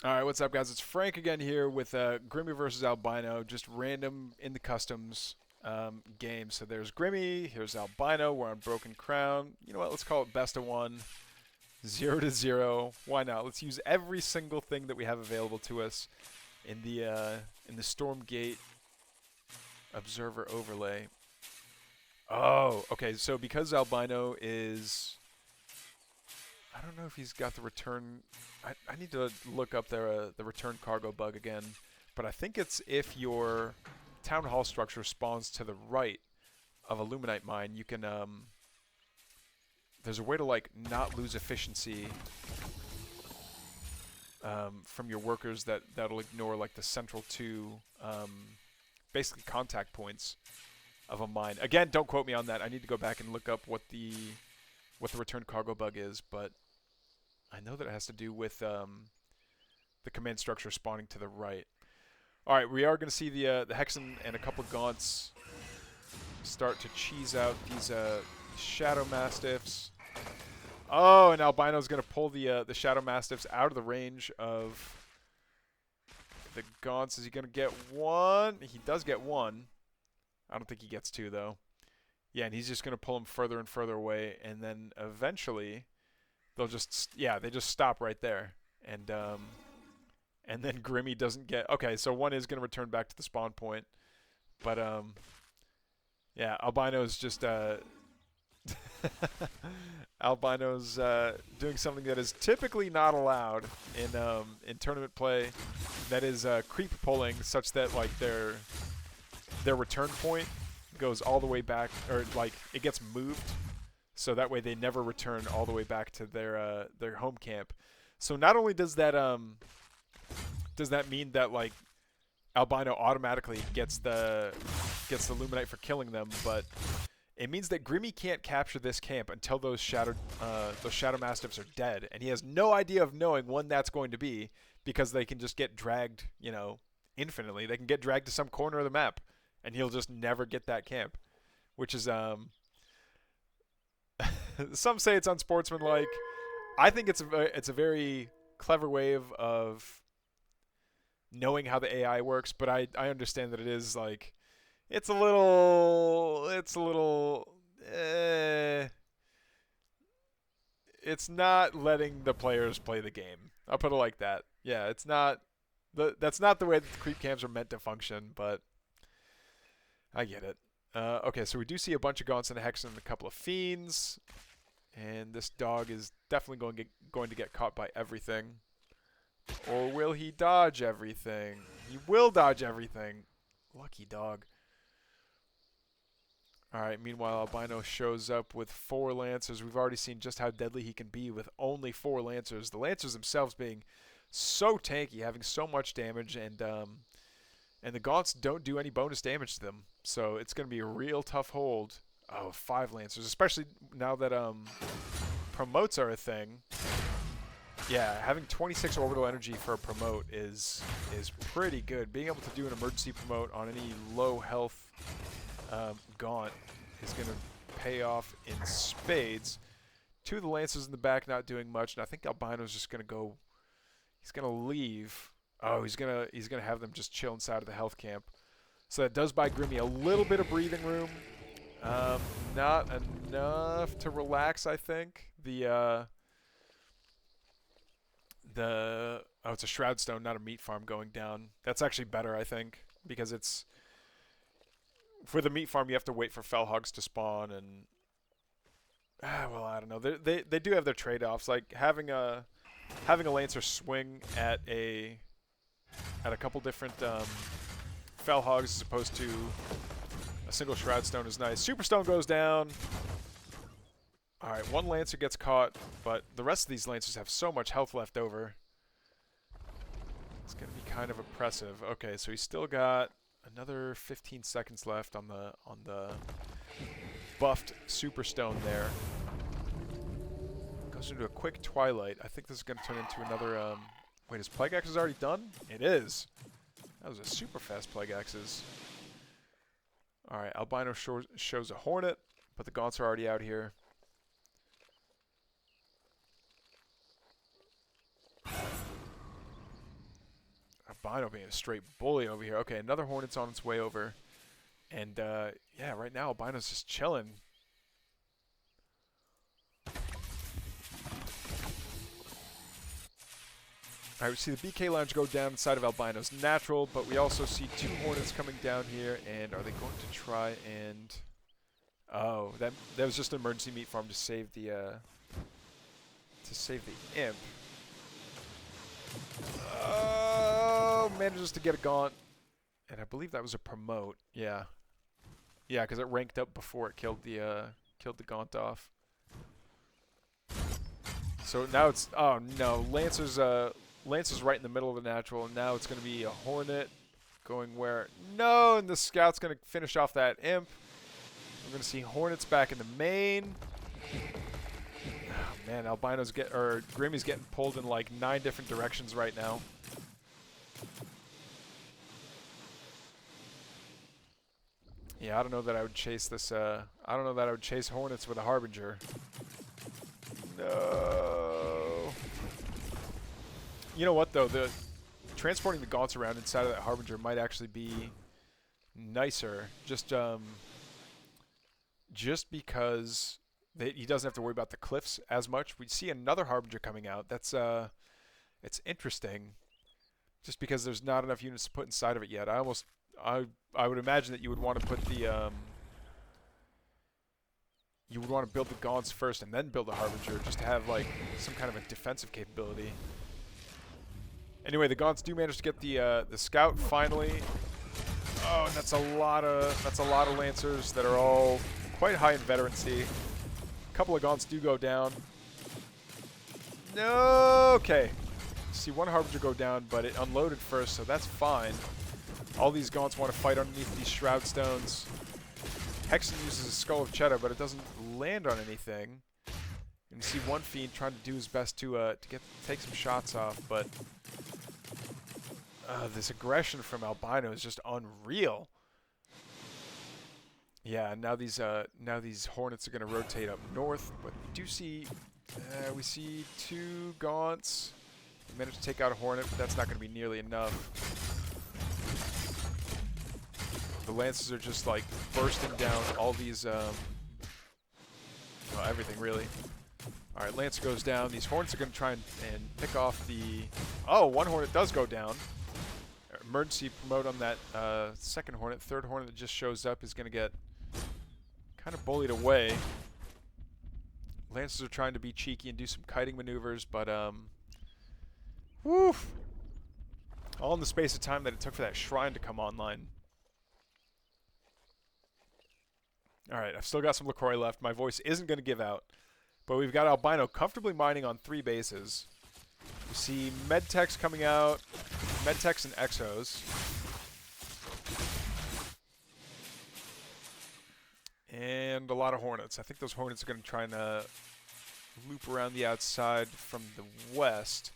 Alright, what's up guys? It's Frank again here with Grimmy versus Albino, just random in the customs game. So there's Grimmy, here's Albino, we're on Broken Crown. You know what, let's call it best of one, 0 to 0. Why not? Let's use every single thing that we have available to us in the Stormgate observer overlay. Oh, okay, so because Albino is... I don't know if he's got the return... I need to look up the return cargo bug again, but I think it's if your town hall structure spawns to the right of a luminite mine, you can there's a way to like not lose efficiency from your workers that'll ignore like the central two basically contact points of a mine. Again, don't quote me on that. I need to go back and look up what the return cargo bug is, but I know that it has to do with the command structure spawning to the right. All right, we are going to see the Hexen and a couple Gaunts start to cheese out these Shadow Mastiffs. Oh, and Albino's going to pull the Shadow Mastiffs out of the range of the Gaunts. Is he going to get one? He does get one. I don't think he gets two, though. Yeah, and he's just going to pull them further and further away, and then eventually... they'll just, yeah, they just stop right there. And then Grimmy doesn't get, okay, so one is going to return back to the spawn point. But, yeah, Albino's just, Albino's doing something that is typically not allowed in tournament play. That is creep pulling, such that, like, their return point goes all the way back, or, like, it gets moved. So that way they never return all the way back to their home camp. So not only does that mean that like Albino automatically gets the Luminite for killing them, but it means that Grimmy can't capture this camp until those Shadow Mastiffs are dead, and he has no idea of knowing when that's going to be, because they can just get dragged, you know, infinitely. They can get dragged to some corner of the map, and he'll just never get that camp, which is some say it's unsportsmanlike. I think it's a very clever way of knowing how the AI works, but I understand that it is like it's a little it's not letting the players play the game. I'll put it like that. Yeah, it's not that's not the way that the creep cams are meant to function, but I get it. Okay, so we do see a bunch of Gaunts and a Hexen and a couple of Fiends. And this dog is definitely going to get caught by everything. Or will he dodge everything? He will dodge everything. Lucky dog. Alright, meanwhile, Albino shows up with 4 Lancers. We've already seen just how deadly he can be with only 4 Lancers. The Lancers themselves being so tanky, having so much damage, and the Gaunts don't do any bonus damage to them. So it's going to be a real tough hold. Oh, 5 Lancers, especially now that promotes are a thing. Yeah, having 26 orbital energy for a promote is pretty good. Being able to do an emergency promote on any low health Gaunt is going to pay off in spades. 2 of the Lancers in the back not doing much, and I think Albino's just going to go. He's going to leave. Oh, he's gonna have them just chill inside of the health camp. So that does buy Grimmy a little bit of breathing room. Not enough to relax, I think. Oh, it's a Shroud Stone, not a meat farm going down. That's actually better, I think, because it's for the meat farm you have to wait for Fellhogs to spawn, and well, I don't know. They do have their trade-offs, like having a Lancer swing at a couple different Fellhogs as opposed to a single Shroud Stone is nice. Super Stone goes down. Alright, 1 Lancer gets caught, but the rest of these Lancers have so much health left over. It's going to be kind of oppressive. Okay, so he's still got another 15 seconds left on the buffed Super Stone there. Goes into a quick Twilight. I think this is going to turn into another... Wait, is Plague Axes already done? It is. That was a super fast Plague Axes. Alright, Albino shows a Hornet, but the Gaunts are already out here. Albino being a straight bully over here. Okay, another Hornet's on its way over. And, yeah, right now Albino's just chilling. Alright, we see the BK Lounge go down inside of Albino's natural, but we also see 2 Hornets coming down here, and are they going to try and... Oh, that was just an emergency meat farm to save the imp. Oh, manages to get a gaunt, and I believe that was a promote. Yeah, yeah, because it ranked up before it killed the gaunt off. So now it's no, Lancer's right in the middle of the natural, and now it's going to be a Hornet going where? No, and the Scout's going to finish off that imp. We're going to see Hornets back in the main. Oh, man, Grimmy's getting pulled in like 9 different directions right now. Yeah, I don't know that I would chase this. I don't know that I would chase Hornets with a Harbinger. No. You know what though? The transporting the gaunts around inside of that Harbinger might actually be nicer. Just because he doesn't have to worry about the cliffs as much. We see another Harbinger coming out. That's it's interesting. Just because there's not enough units to put inside of it yet. I would imagine that you would want to put the you would want to build the gaunts first and then build the Harbinger just to have like some kind of a defensive capability. Anyway, the gaunts do manage to get the Scout finally. Oh, and that's a lot of Lancers that are all quite high in veterancy. A couple of gaunts do go down. No, okay. See one Harbinger go down, but it unloaded first, so that's fine. All these gaunts want to fight underneath these Shroud Stones. Hexen uses a Skull of Cheddar, but it doesn't land on anything. And you see one Fiend trying to do his best to take some shots off, but this aggression from Albino is just unreal. Yeah, now these Hornets are going to rotate up north, but we see 2 gaunts. We managed to take out a Hornet, but that's not going to be nearly enough. The Lancers are just like bursting down all these, everything really. All right, Lancer goes down. These Hornets are going to try and pick off the... Oh, one Hornet does go down. Emergency promote on that second Hornet. Third Hornet that just shows up is going to get kind of bullied away. Lancers are trying to be cheeky and do some kiting maneuvers, but woof! All in the space of time that it took for that shrine to come online. Alright, I've still got some LaCroix left. My voice isn't going to give out. But we've got Albino comfortably mining on 3 bases. We see Medtechs coming out. Medtechs and Exos. And a lot of Hornets. I think those Hornets are going to try and loop around the outside from the west.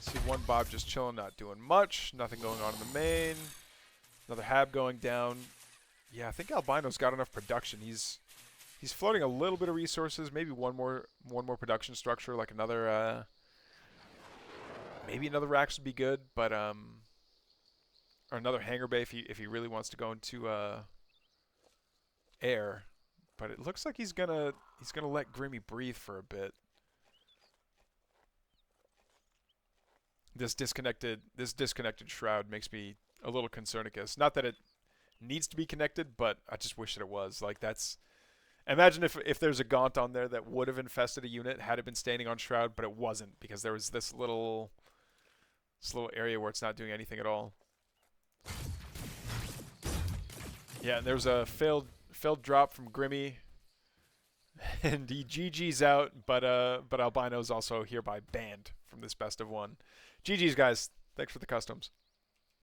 See one Bob just chilling, not doing much. Nothing going on in the main. Another Hab going down. Yeah, I think Albino's got enough production. He's floating a little bit of resources. Maybe one more production structure, like another. Maybe another Rax would be good, but or another hangar bay if he really wants to go into air. But it looks like he's gonna let Grimmy breathe for a bit. This disconnected shroud makes me a little concernicus. Not that it needs to be connected, but I just wish that it was. Like that's. Imagine if there's a Gaunt on there that would have infested a unit had it been standing on shroud, but it wasn't because there was this little area where it's not doing anything at all. Yeah, and there was a failed drop from Grimmy, and he GG's out, but Albino's also hereby banned from this best of 1. GG's guys, thanks for the customs.